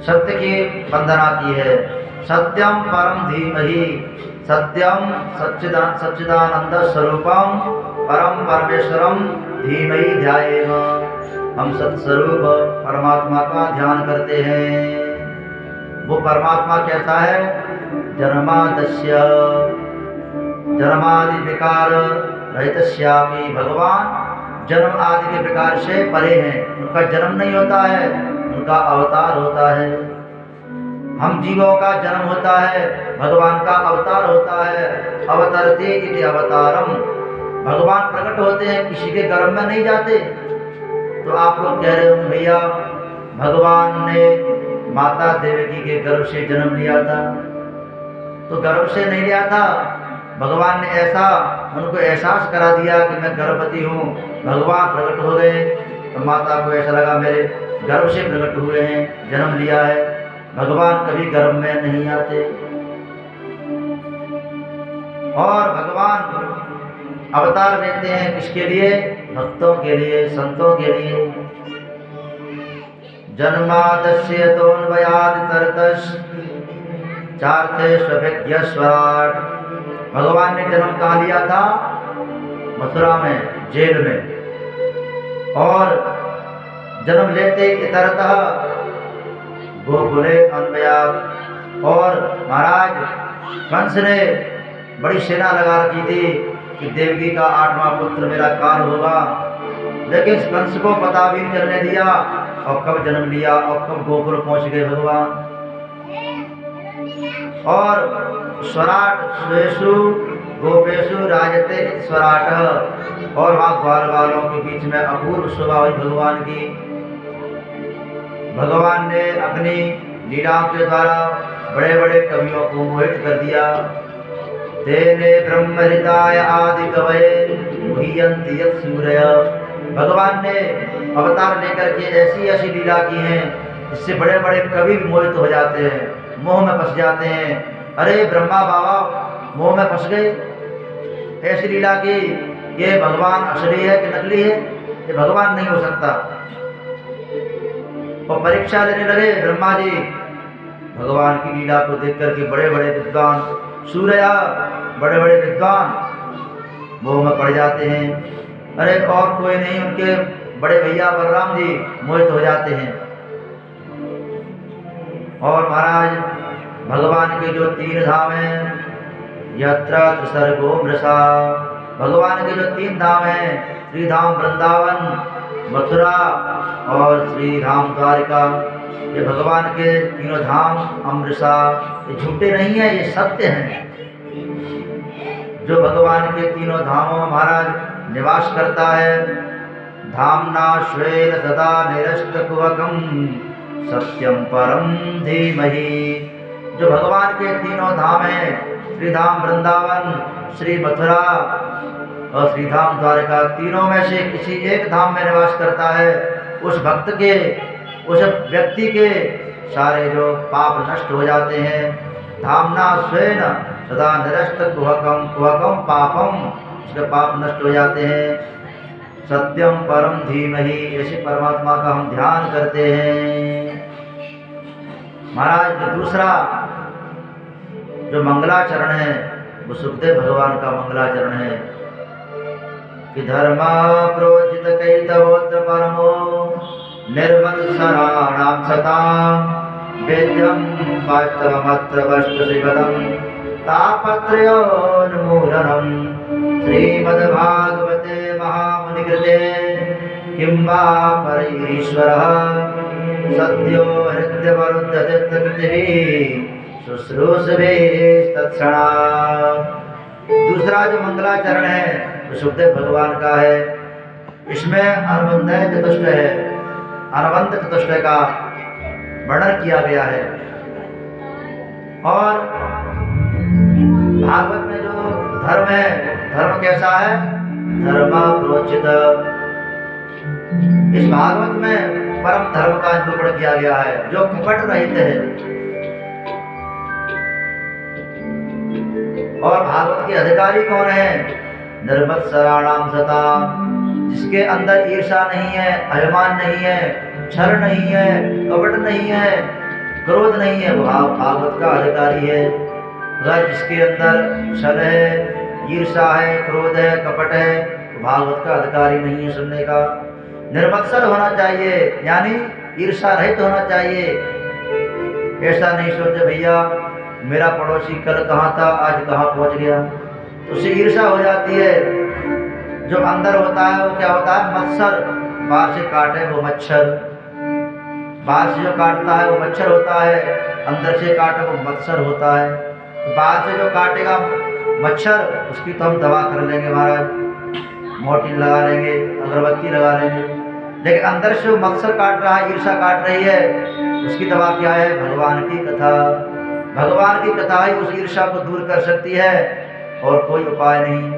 सत्य की वंदना की है। सत्यम परम धीमहि, सत्यम सच्चिदानंद स्वरूपम परम परमेश्वरम धीमहि ध्यायेम। हम सत्स्वरूप परमात्मा का ध्यान करते हैं। वो परमात्मा कैसा है? जन्मादस्य जन्मादि विकार रहितस्यापि, भगवान जन्म आदि के विकार से परे हैं। उनका जन्म नहीं होता है, उनका अवतार होता है। हम जीवों का जन्म होता है, भगवान का अवतार होता है। अवतरते इति अवतारम, भगवान प्रकट होते हैं, किसी के गर्भ में नहीं जाते। तो आप लोग कह रहे हो भैया भगवान ने माता देवकी के गर्भ से जन्म लिया था, तो गर्भ से नहीं लिया था। भगवान ने ऐसा उनको एहसास करा दिया कि मैं गर्भवती हूँ, भगवान प्रकट हो गए। तो माता को ऐसा लगा मेरे गर्भ से प्रकट हुए हैं, जन्म लिया है। भगवान कभी गर्भ में नहीं आते। और भगवान अवतार लेते हैं किसके लिए? भक्तों के लिए, संतों के लिए। जन्मादस्य तोन्वयाद तरतश चार्थे स्वभिज्ञ स्वराट, भगवान ने जन्म कहाँ लिया था? मथुरा में, जेल में। और जन्म लेते इतरतः गोकुले अन्वयात। और महाराज कंस ने बड़ी सेना लगा रखी थी कि देवकी का 8वां पुत्र मेरा काल होगा, लेकिन कंस को पता भी नहीं चलने दिया। और कब जन्म लिया और कब गोकुल पहुंच गए भगवान। और स्वराट स्वेषु गोपेशु राजते स्वराट, और वहाँ ग्वाल वालों के बीच में अपूर्व शोभा हुई भगवान की। भगवान ने अपनी लीलाओं के द्वारा बड़े बड़े कवियों को मोहित कर दिया। तेने ब्रह्म हृदय आदि कवये मुह्यन्ति यत् सूरय, भगवान ने अवतार लेकर के ऐसी ऐसी लीला की हैं जिससे बड़े बड़े कवि मोहित हो जाते हैं, मोह में फंस जाते हैं। अरे ब्रह्मा बाबा मोह में फंस गए, ऐसी लीला की। ये भगवान असली है कि नकली है? ये भगवान नहीं हो सकता। और परीक्षा लेने लगे ब्रह्मा जी भगवान की लीला को देख करके। बड़े बड़े विद्वान सूर्या, बड़े बड़े विद्वान मोह में पड़ जाते हैं। अरे और कोई नहीं, उनके बड़े भैया बलराम जी मोहित हो जाते हैं। और महाराज भगवान के जो 3 धाम हैं, यत्र त्रिसर्गो मृषा, भगवान के जो 3 धाम हैं, श्री धाम वृंदावन, मथुरा और श्री धाम द्वारिका, ये भगवान के 3 धाम अमृषा, ये झूठे नहीं है, ये सत्य हैं। जो भगवान के 3 धामों में महाराज निवास करता है, धामना श्वेन सदा निरस्तकुहकम सत्यम परम धीमहि, जो भगवान के 3 धाम हैं, श्री धाम वृंदावन, श्री मथुरा और श्री धाम द्वारका, तीनों में से किसी एक धाम में निवास करता है, उस भक्त के, उस व्यक्ति के सारे जो पाप नष्ट हो जाते हैं। धामना स्वेन सदा निरस्त कुहकम पापम, उसके पाप नष्ट हो जाते हैं। सत्यम परम धीमहि, ऐसे परमात्मा का हम ध्यान करते हैं। महाराज दूसरा जो मंगलाचरण है वो सुखदेव भगवान का मंगलाचरण है कि धर्म प्रोचित कैतवोत्र परमो निर्मत्सराणां सतां वेद्यं वास्तवमत्र वस्तुशिवदं तापत्रयोन्मूलनं श्रीमद्भागवते महामुनिकृते किं वा परईश्वरः सद्यो हृद्यवरुद्धचित्तकृतिभिः शुश्रूषवे तत्क्षणात्। दूसरा जो मंगलाचरण है वो सुखदेव भगवान का है। इसमें अनुबंध चतुष्ट है, अनुबंध चतुष्ट का वर्णन किया गया है। और भागवत में जो धर्म है, धर्म कैसा है? धर्म प्रोचित। इस भागवत में परम धर्म का निरूपण किया गया है जो कपट रहित है। और भागवत के अधिकारी कौन है? निर्मत्सराणां सतां, जिसके अंदर ईर्षा नहीं है, अभिमान नहीं है, छल नहीं है, कपट नहीं है, क्रोध नहीं है, वो भागवत का अधिकारी है। अगर जिसके अंदर छल है, ईर्षा है, क्रोध है, कपट है, वो भागवत का अधिकारी नहीं है सुनने का। निर्मत्सर होना चाहिए, यानी ईर्षा रहित होना चाहिए। ऐसा नहीं सोचे भैया मेरा पड़ोसी कल कहाँ था आज कहाँ पहुँच गया, तो उससे ईर्षा हो जाती है। जो अंदर होता है वो क्या होता है, मत्सर। बाहर से काटे वो मच्छर, बाहर से जो काटता है वो मच्छर होता है, अंदर से काटे वो मत्सर होता है। तो बाहर से जो काटेगा मच्छर उसकी तो हम दवा कर लेंगे महाराज, मोर्टीन लगा लेंगे, अगरबत्ती लगा लेंगे, लेकिन अंदर से वो मत्सर काट रहा है, ईर्षा काट रही है, उसकी दवा क्या है, भगवान की कथा। भगवान की कथा ही उस ईर्षा को दूर कर सकती है और कोई उपाय नहीं।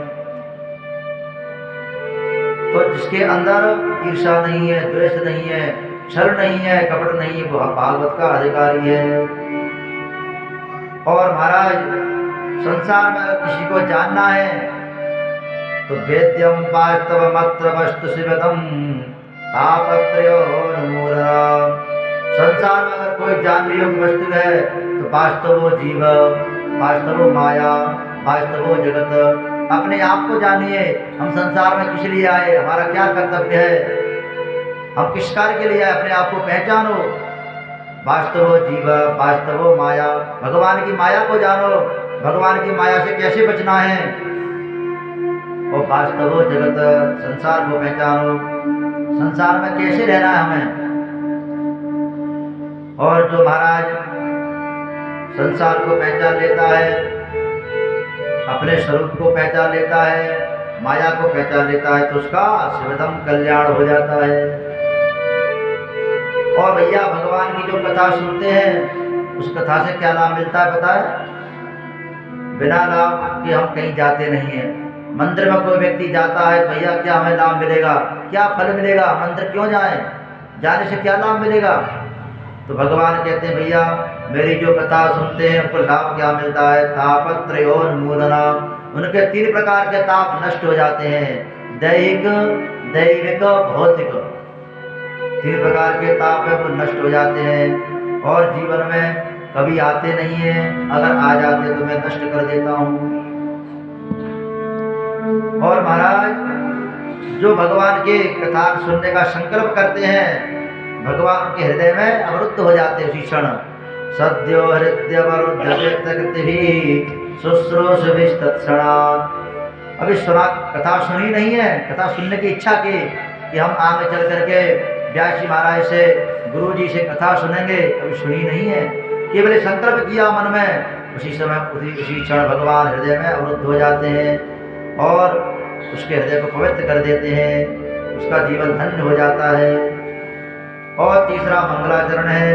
तो जिसके अंदर ईर्षा नहीं है, द्वेष नहीं है, छल नहीं है, कपट नहीं है, वो भागवत का अधिकारी है। और महाराज संसार में अगर किसी को जानना है तो वेद्यम वास्तवमत्र वस्तु शिवदम तापत्रयोन्मूलनम्। संसार में अगर कोई जानने योग्य वस्तु है तो वास्तव वो जीव, वास्तव वो माया, वास्तव वो जगत। अपने आप को जानिए, हम संसार में किस लिए आए, हमारा क्या कर्तव्य है, हम किस कार्य के लिए आए, अपने आप को पहचानो। वास्तव वो जीव, वास्तव वो माया, भगवान की माया को जानो, भगवान की माया से कैसे बचना है, और वास्तव वो जगत, संसार को पहचानो, संसार में कैसे रहना है हमें। और जो महाराज संसार को पहचान लेता है, अपने स्वरूप को पहचान लेता है, माया को पहचान लेता है, तो उसका शिवदम कल्याण हो जाता है। और भैया भगवान की जो कथा सुनते हैं उस कथा से क्या लाभ मिलता है पता है? बिना लाभ के हम कहीं जाते नहीं हैं। मंदिर में कोई व्यक्ति जाता है, भैया क्या हमें लाभ मिलेगा, क्या फल मिलेगा, मंदिर क्यों जाएं, जाने से क्या लाभ मिलेगा? तो भगवान कहते हैं भैया मेरी जो कथा सुनते हैं उनको लाभ क्या मिलता है, तापत्रयोन्मूलनम्। उनके 3 प्रकार के ताप नष्ट हो जाते हैं, दैहिक, दैविक, भौतिक। 3 प्रकार के ताप है वो नष्ट हो जाते हैं और जीवन में कभी आते नहीं हैं, अगर आ जाते तो मैं नष्ट कर देता हूँ। और महाराज जो भगवान के कथा सुनने का संकल्प करते हैं भगवान के हृदय में अवरुद्ध हो जाते उसी क्षण। सद्यो हृदयवरुद्धकृतिभिः शुश्रूषभिस्तत्क्षणात्। अभी सुना कथा सुनी नहीं है, कथा सुनने की इच्छा की कि हम आगे चल करके व्यास जी महाराज से, गुरु जी से कथा सुनेंगे, अभी सुनी नहीं है, केवल संकल्प किया मन में, उसी समय उसी क्षण भगवान हृदय में अवरुद्ध हो जाते हैं और उसके हृदय को पवित्र कर देते हैं, उसका जीवन धन्य हो जाता है। और तीसरा मंगलाचरण है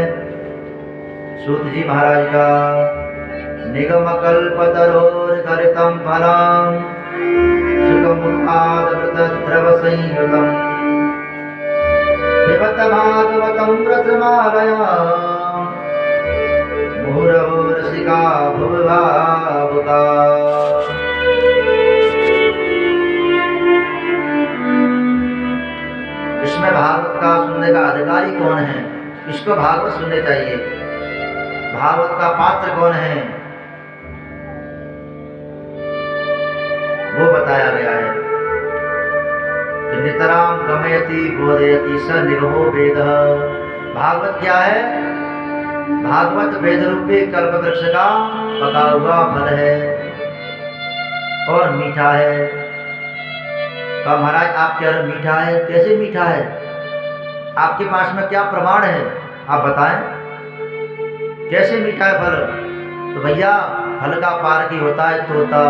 सूत जी महाराज का। निगमकल्पतरोर्गलितं फलं सुखमुखादमृतद्रवसंयुतं पिबत भागवतं रसमालयां मुहुरहो रसिका भुवभावुका। इसमें भागवत का सुनने का अधिकारी कौन है, किसको भागवत सुनने चाहिए, भागवत का पात्र कौन है, वो बताया गया है। नितराम गमयति बोधयति स निगमो वेदः। भागवत क्या है? भागवत वेद रूपी कल्प वृक्ष का पका हुआ फल है और मीठा है। तो महाराज आप कह रहे मीठा है, कैसे मीठा है, आपके पास में क्या प्रमाण है, आप बताएं कैसे मीठा है फल? तो भैया फल का पारखी होता है तोता।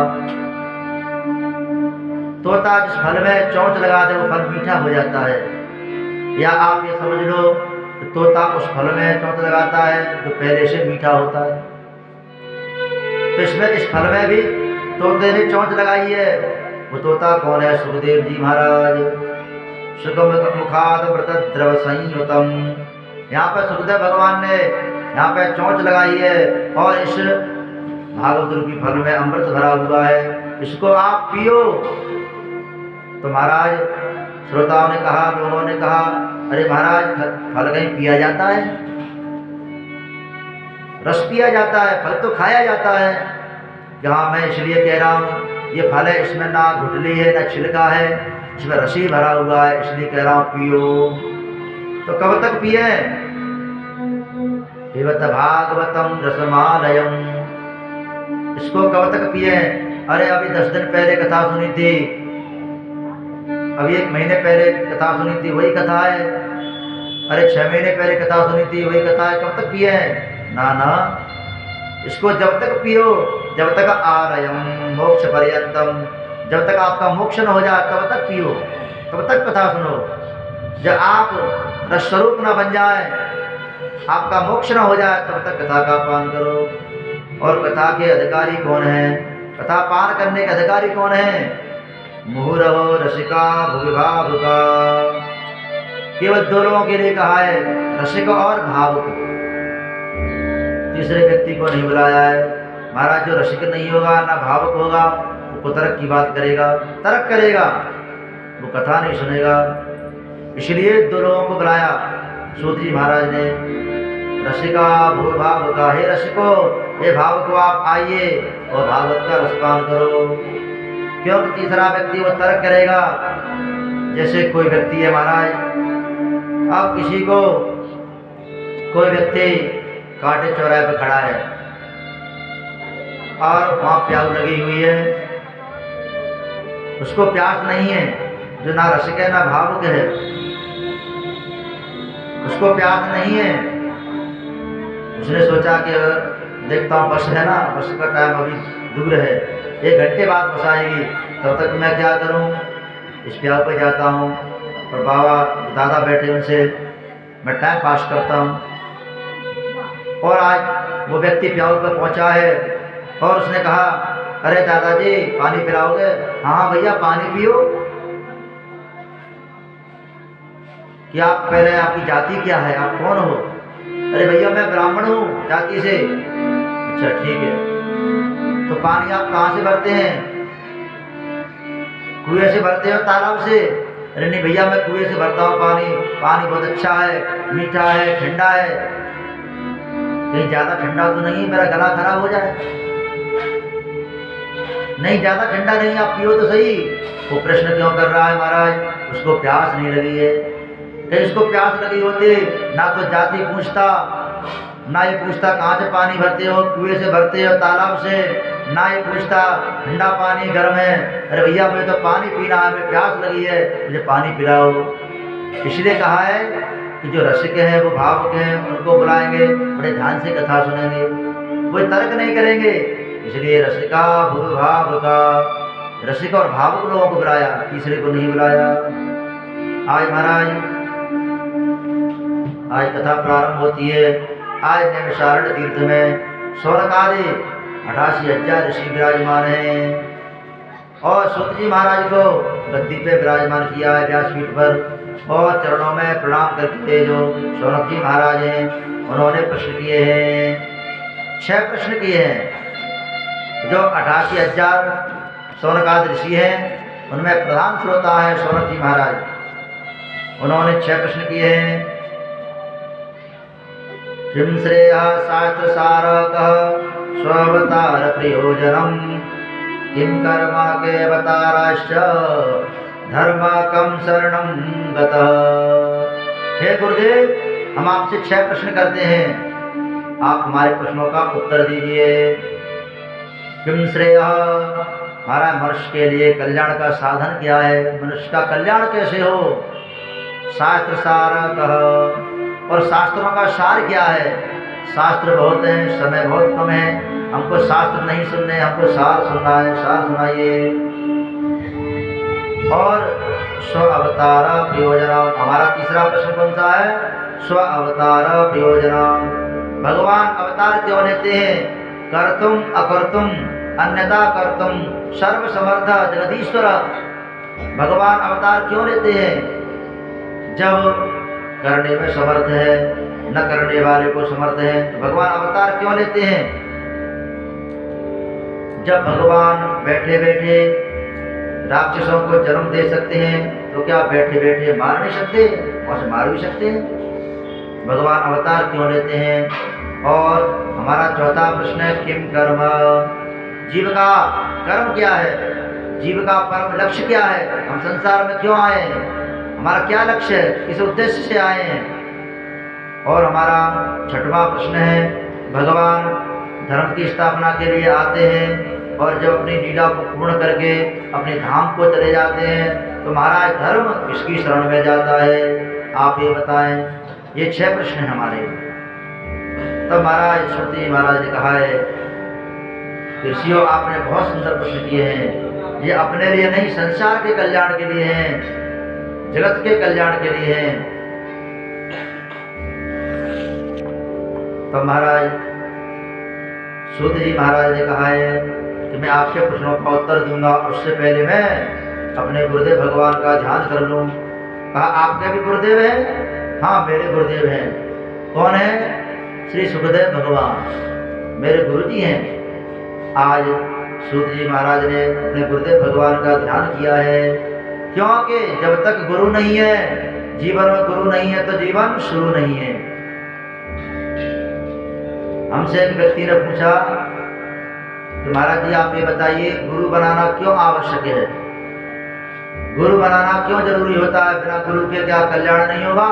तोता जिस फल में चोंच लगा दे वो फल मीठा हो जाता है। या आप ये समझ लो कि तोता उस फल में चोंच लगाता है जो पहले से मीठा होता है। तो इसमें इस फल में भी तोते ने चोंच लगाई है। वो तोता कौन है? सुखदेव जी महाराज। सुखमुखादमृतद्रव संयुतम। यहाँ पर सुखदेव भगवान ने यहाँ पे चोंच लगाई है और इस भागवत रूपी फल में अमृत भरा हुआ है, इसको आप पियो। तो महाराज श्रोताओं ने कहा, लोगों ने कहा अरे महाराज फल कहीं पिया जाता है, रस पिया जाता है, फल तो खाया जाता है। यहाँ मैं इसलिए कह रहा हूँ ये फल है, इसमें ना गुठली है ना छिलका है, इसमें रसी भरा हुआ है, इसलिए कह रहा हूँ पियो। तो कब तक पिए? पिबत भागवतम रसमालयम, इसको कब तक पिए? अरे अभी 10 दिन पहले कथा सुनी थी, अभी 1 महीने पहले कथा सुनी थी, वही कथा है। अरे 6 महीने पहले कथा सुनी थी, वही कथा है, कब तक पिए? ना ना, इसको जब तक पियो जब तक आरयम मोक्ष पर्यंतम, जब तक आपका मोक्ष न हो जाए तब तक पियो, तब तक कथा सुनो। जब आप रसस्वरूप न बन जाए, आपका मोक्ष न हो जाए, तब तक कथा का पान करो। और कथा के अधिकारी कौन है? कथा पान करने के अधिकारी कौन है? मुहुरहो रसिका भुवि भावुका, केवल 2 लोगों के लिए कहा है, रसिक और भावुक। तीसरे व्यक्ति को नहीं बुलाया है। महाराज जो रसिक नहीं होगा ना भावुक होगा, वो कुतर्क की बात करेगा, तर्क करेगा, वो कथा नहीं सुनेगा। इसलिए 2 लोगों को बुलाया सूत जी महाराज ने, रसिका भू भावुका, हे रसिको, हे भावुको आप आइए और भागवत का रसपान करो। क्योंकि तीसरा व्यक्ति वो तर्क करेगा। जैसे कोई व्यक्ति है महाराज, अब किसी को कोई व्यक्ति कांटे चौराहे पर खड़ा है और वहाँ प्यास लगी हुई है, उसको प्यास नहीं है, जो ना रसिक है ना भावुक है, उसको प्यास नहीं है। उसने सोचा कि देखता हूँ बस है ना, बस का टाइम अभी दूर है, 1 घंटे बाद बस आएगी, तब तक मैं क्या करूँ, इस प्याऊ पर जाता हूँ और बाबा दादा बैठे उनसे मैं टाइम पास करता हूँ। और आज वो व्यक्ति प्याऊ पर पहुँचा है और उसने कहा, अरे दादाजी पानी पिलाओगे? हाँ भैया पानी पियो। कि आप पहले आपकी जाति क्या है, आप कौन हो? अरे भैया मैं ब्राह्मण हूँ जाति से। अच्छा ठीक है, तो पानी आप कहाँ से भरते हैं? कुएं से भरते हो तालाब से? अरे नहीं भैया मैं कुएं से भरता हूँ पानी, पानी बहुत अच्छा है, मीठा है, ठंडा है। कहीं ज़्यादा ठंडा तो नहीं, मेरा गला खराब हो जाए? नहीं ज़्यादा ठंडा नहीं, आप पियो तो सही। वो प्रश्न क्यों कर रहा है महाराज? उसको प्यास नहीं लगी है। कहीं उसको प्यास लगी होती ना तो जाति पूछता, ना ये पूछता कहाँ से पानी भरते हो, कुएं से भरते हो तालाब से, ना ये पूछता ठंडा पानी गर्म है। अरे भैया मुझे तो पानी पीना है, मुझे प्यास लगी है, मुझे पानी पिलाओ। इसलिए कहा है कि जो रसिक हैं वो भावुक हैं, उनको बुलाएंगे, बड़े ध्यान से कथा सुनेंगे, वो तर्क नहीं करेंगे। इसलिए रसिका भुवि भावुका, रसिक और भावुक लोगों को बुलाया, तीसरे को नहीं बुलाया। आज महाराज आज कथा प्रारंभ होती है। आज नैमिषारण्य तीर्थ में शौनक आदि 88,000 ऋषि विराजमान हैं और सूत जी महाराज को गद्दी पे विराजमान किया है व्यासपीठ पर, और चरणों में प्रणाम करके जो शौनक जी महाराज हैं उन्होंने प्रश्न किए हैं, 6 प्रश्न किए हैं। जो 88,000 शौनक आदि ऋषि हैं उनमें प्रधान श्रोता है शौनक जी महाराज, उन्होंने 6 प्रश्न किए हैं। किं श्रेय शास्त्रसारकः स्वावतार प्रयोजनम, किं कर्म केवताराश्च धर्म कम शरणं गतः। हे गुरुदेव, हम आपसे 6 प्रश्न करते हैं, आप हमारे प्रश्नों का उत्तर दीजिए। किं श्रेय, हमारा मनुष्य के लिए कल्याण का साधन क्या है, मनुष्य का कल्याण कैसे हो। शास्त्र सारकः, और शास्त्रों का सार क्या है। शास्त्र बहुत हैं, समय बहुत कम है, हमको शास्त्र नहीं सुनने, हमको सार सुनना है, सार सुनाइए। और स्व अवतार प्रयोजना, हमारा तीसरा प्रश्न कौन सा है? स्व अवतार प्रयोजना, भगवान अवतार क्यों लेते हैं? कर्तुम अकर्तुम अन्यथा कर्तुम सर्वसमर्थ जगदीश्वर, भगवान अवतार क्यों लेते हैं? जब करने में समर्थ है, न करने वाले को समर्थ है, तो भगवान अवतार क्यों लेते हैं? जब भगवान बैठे बैठे राक्षसों को जन्म दे सकते हैं, तो क्या बैठे बैठे मार नहीं सकते? और से मार भी सकते हैं। भगवान अवतार क्यों लेते हैं? और हमारा चौथा प्रश्न है किम कर्म, जीव का कर्म क्या है? जीव का परम लक्ष्य क्या है? हम संसार में क्यों आए हैं? हमारा क्या लक्ष्य है? किस उद्देश्य से आए हैं? और हमारा छठवां प्रश्न है भगवान धर्म की स्थापना के लिए आते हैं और जब अपनी लीला को पूर्ण करके अपने धाम को चले जाते हैं तो महाराज धर्म किसकी शरण में जाता है? आप ये बताएं। ये 6 प्रश्न हैं हमारे। तब महाराज श्रुति महाराज ने कहा है ऋषियों आपने बहुत सुंदर प्रश्न किए हैं, ये अपने लिए नहीं संसार के कल्याण के लिए हैं, जगत के कल्याण के लिए हैं। तब महाराज सूत जी महाराज ने कहा है कि मैं आपके प्रश्नों का उत्तर दूंगा, उससे पहले मैं अपने गुरुदेव भगवान का ध्यान कर लूं। कहा आपके भी गुरुदेव हैं? हाँ मेरे गुरुदेव हैं। कौन है? श्री सुखदेव भगवान मेरे गुरु जी हैं। आज सूत जी महाराज ने अपने गुरुदेव भगवान का ध्यान किया है, क्योंकि जब तक गुरु नहीं है, जीवन में गुरु नहीं है तो जीवन शुरू नहीं है। हमसे एक व्यक्ति ने पूछा कि महाराज जी आप ये बताइए गुरु बनाना क्यों आवश्यक है? गुरु बनाना क्यों जरूरी होता है? बिना गुरु के क्या कल्याण नहीं होगा?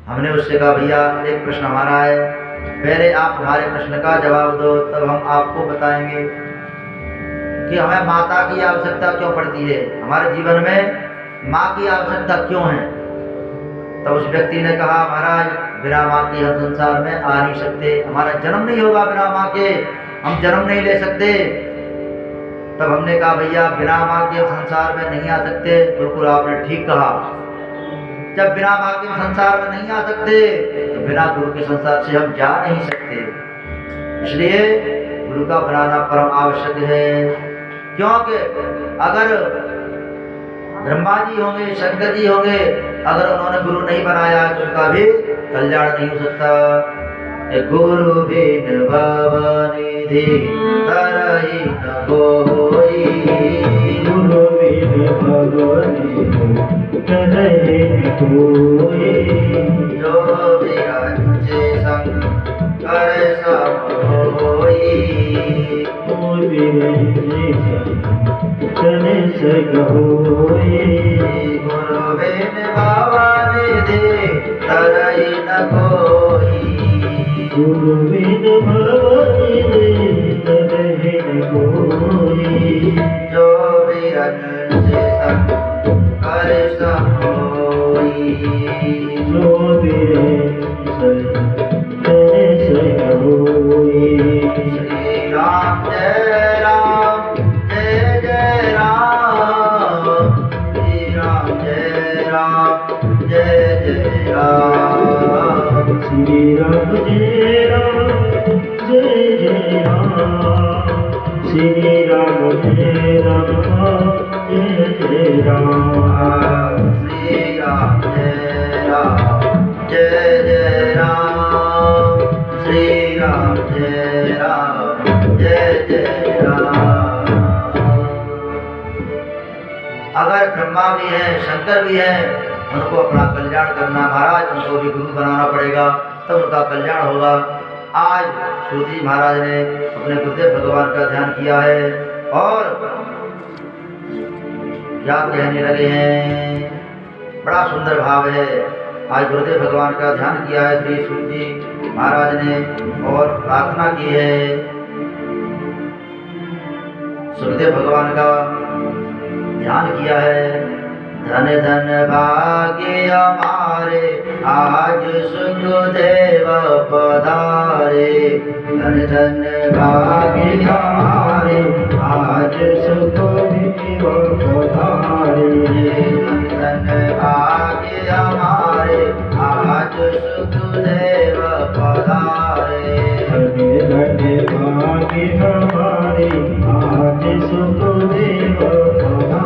हमने उससे कहा भैया एक प्रश्न हमारा है, पहले आप हमारे प्रश्न का जवाब दो, तब हम आपको बताएंगे कि हमें माता की आवश्यकता क्यों पड़ती है, हमारे जीवन में माँ की आवश्यकता क्यों है। तब उस व्यक्ति ने कहा महाराज बिना माँ के हम संसार में आ नहीं सकते, हमारा जन्म नहीं होगा बिना माँ के, हम जन्म नहीं ले सकते। तब हमने कहा भैया बिना माँ के हम संसार में नहीं आ सकते। बिल्कुल आपने ठीक कहा, जब बिना माँ के संसार में नहीं आ सकते तो बिना गुरु के संसार से हम जा नहीं सकते। इसलिए गुरु का बनाना परम आवश्यक है, क्योंकि अगर ब्रह्मा जी होंगे, शंकर जी होंगे, अगर उन्होंने गुरु नहीं बनाया तो उनका भी कल्याण नहीं हो सकता। गुरु बिन भवनिधि तरहि न कोई, गुरु बिन भवनिधि तरहि न कोई, जो विरंचे संग कर सब होई, जो विरंचे संग कर सब होई, गुरु बिन भवनिधि तरहि न कोई, गुरु बिन भवनिधि तरहि न कोई, जो विरंचे संग कर सब होई, जो विरंचे कर सब होई। श्री राम जय राम जय जय राम, श्री राम जय राम जय जय राम, श्री राम जय राम जय जय राम, श्री राम जय राम जय जय राम, श्री राम जय राम जय जय राम, श्री राम जय राम जय जय राम। अगर ब्रह्मा भी है, शंकर भी है, उनको अपना कल्याण करना महाराज, उनको भी गुरु बनाना पड़ेगा, तब उनका कल्याण होगा। आज सूत जी महाराज ने अपने गुरुदेव भगवान का ध्यान किया है और क्या कहने लगे हैं, बड़ा सुंदर भाव है। आज गुरुदेव भगवान का ध्यान किया है श्री सूत जी महाराज ने और प्रार्थना की है सुखदेव भगवान का ध्यान किया है। धन धन भाग्य हमारे आज सुखदेव पधारे, धन धन भाग्य हमारे आज सुखदेव पधारे, धन धन भाग्य हमारे आज सुखदेव पधारे, धन धन भाग्य हमारे आज सुखदेव पधारे।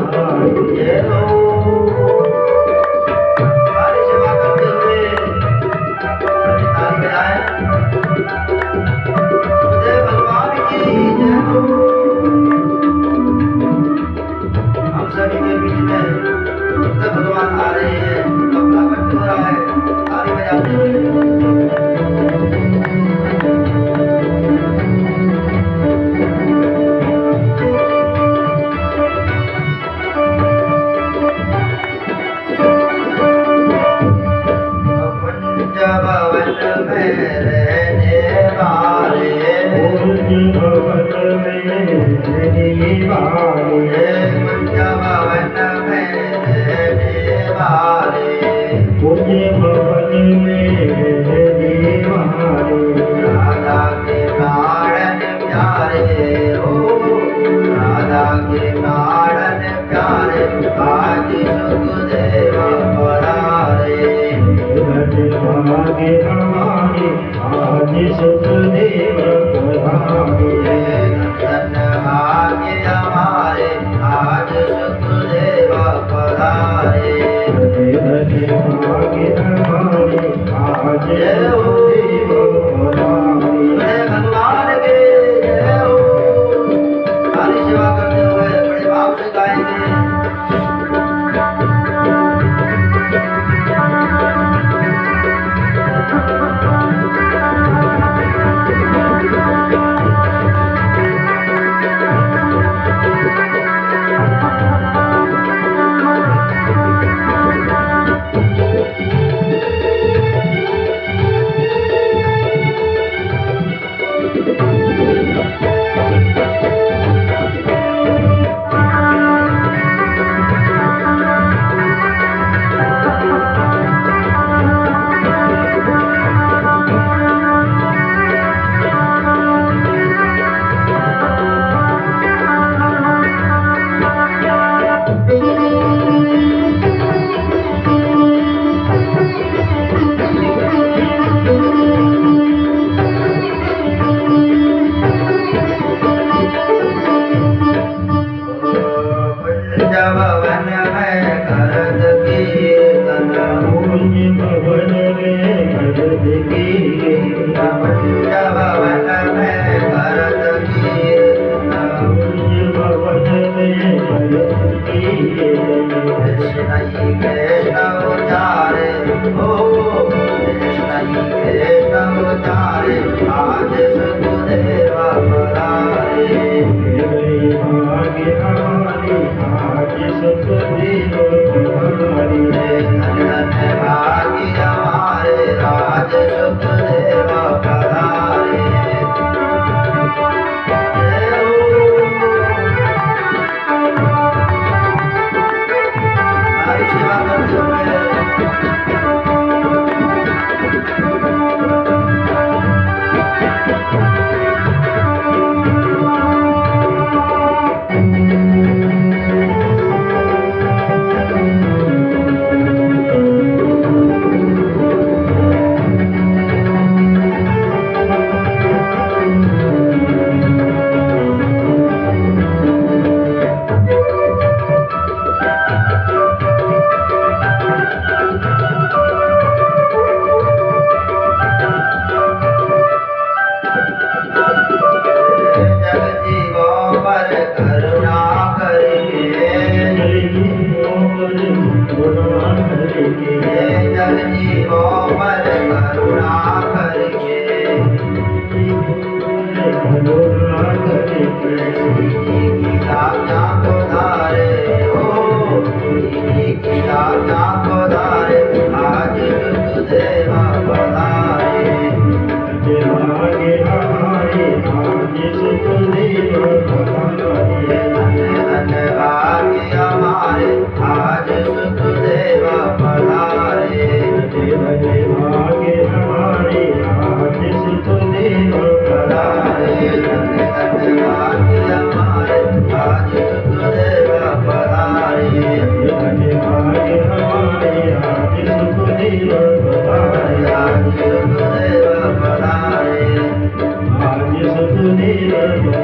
हम सभी के बीच में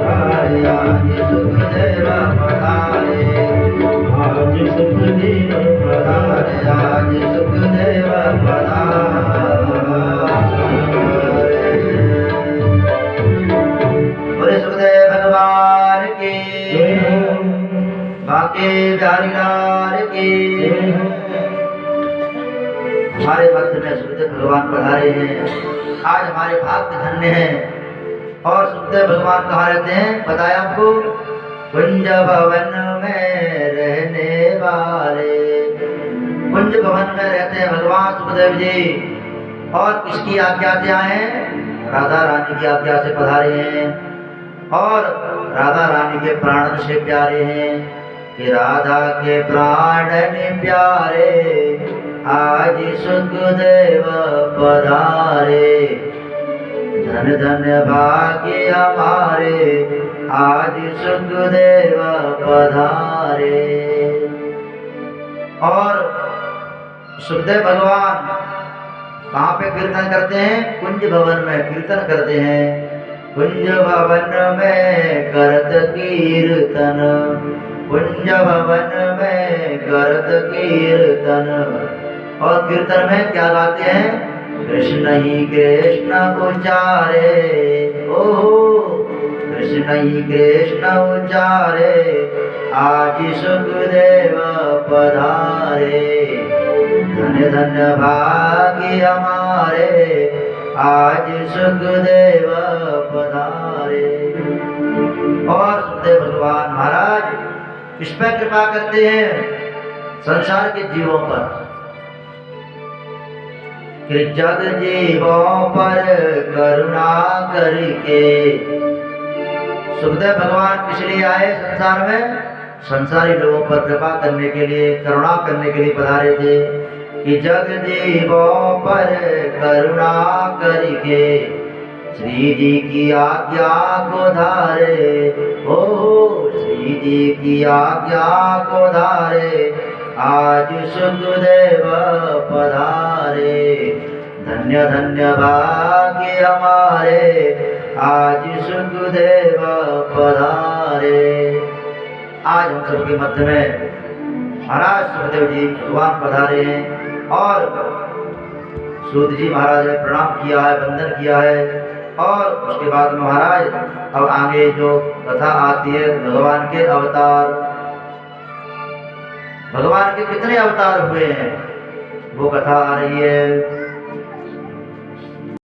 Hare पधारे हैं। आज हमारे भाग्य धन्य हैं। और सुखदेव भगवान कहाँ रहते हैं बताया आपको, कुंज भवन में रहने वाले। कुंज भवन में रहते हैं भगवान सुखदेव जी। और किसकी आज्ञा से आए हैं? राधा रानी की आज्ञा से पधारे हैं। और राधा रानी के प्राण से प्यारे हैं कि राधा के प्राण प्यारे आज सुखदेव पधारे। धन धन भाग्य हमारे आज सुखदेव पधारे। और सुखदेव भगवान कहाँ पे कीर्तन करते हैं? कुंज भवन में कीर्तन करते हैं। कुंज भवन में करत कीर्तन, कुंज भवन में करत कीर्तन। और कीर्तन में क्या गाते हैं? कृष्ण ही कृष्ण उचारे, ओहो कृष्ण ही कृष्ण उचारे आज सुखदेव पधारे। धन्य धन्य भाग्य हमारे आज सुखदेव पधारे। और सुखदेव भगवान महाराज किस पर कृपा करते हैं? संसार के जीवों पर। कि जग जीवों पर करुणा करके। सुखदेव भगवान किस लिए आए संसार में? संसारी लोगों पर कृपा करने के लिए, करुणा करने के लिए पधारे थे। कि जग जीवों पर करुणा करके श्री जी की आज्ञा को धारे, ओ श्री जी की आज्ञा को धारे आज सुखदेव पधारे। धन्य धन्य भाग्य हमारे आज सुखदेव पधारे। आज हम सबके मध्य में महाराज सुखदेव जी भगवान पधारे हैं। और सूत जी महाराज ने प्रणाम किया है, वंदन किया है। और उसके बाद महाराज अब आगे जो कथा आती है भगवान के अवतार, भगवान के कितने अवतार हुए हैं वो कथा आ रही है।